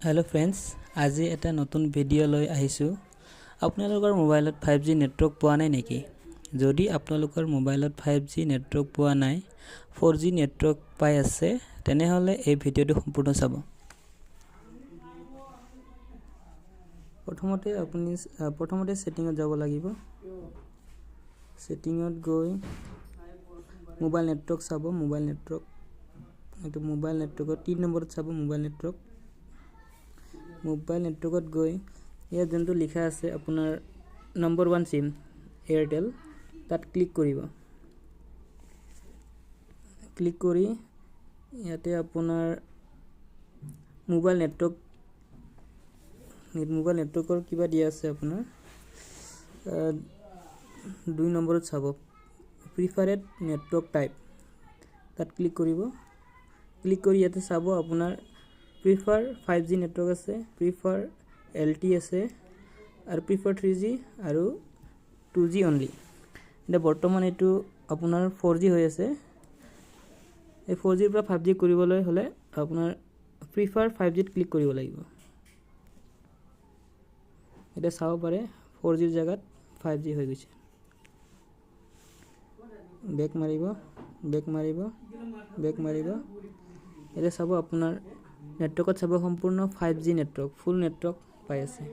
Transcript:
hello friends आज এটা নতুন ভিডিও লৈ আহিছো আপোনালোকৰ মোবাইলত 5G নেটৱৰ্ক পোৱা নাই নেকি যদি আপোনালোকৰ মোবাইলত 5G নেটৱৰ্ক পোৱা নাই 4G নেটৱৰ্ক পাই আছে তেনেহলে এই ভিডিওটো সম্পূৰ্ণ চাব প্ৰথমতে সেটিংত যাব লাগিব সেটিংত গৈ মোবাইল নেটৱৰ্ক চাব মোবাইল নেটৱৰ্ক 3 নম্বৰত চাব মোবাইল নেটৱৰ্কত গৈ ইয়াত যেনটো লিখা আছে আপোনাৰ নম্বৰ 1 সিম এয়াৰটেল তাত ক্লিক কৰিব ক্লিক কৰি ইয়াতে আপোনাৰ মোবাইল নেটৱৰ্কৰ কিবা দিয়া আছে আপোনাৰ 2 নম্বৰত চাব প্ৰিফাৰেড নেটৱৰ্ক টাইপ তাত ক্লিক কৰিব ক্লিক কৰি ইয়াতে চাব আপোনাৰ prefer 5G network আছে prefer LT আছে আৰু prefer 3G আৰু 2G only এটা বৰ্তমান এটো আপোনাৰ 4G হৈ আছে এই 4G ৰ পৰা 5G কৰিবলৈ হলে আপোনাৰ prefer 5G ত ক্লিক কৰিব লাগিব এটা চাও পাৰে 4G ৰ জাগাত 5G হৈ গৈছে বেক মাৰিব এটা চাব আপোনাৰ নেটৱৰ্কত চাব সম্পূৰ্ণ 5G নেটৱৰ্ক ফুল নেটৱৰ্ক পাই আছে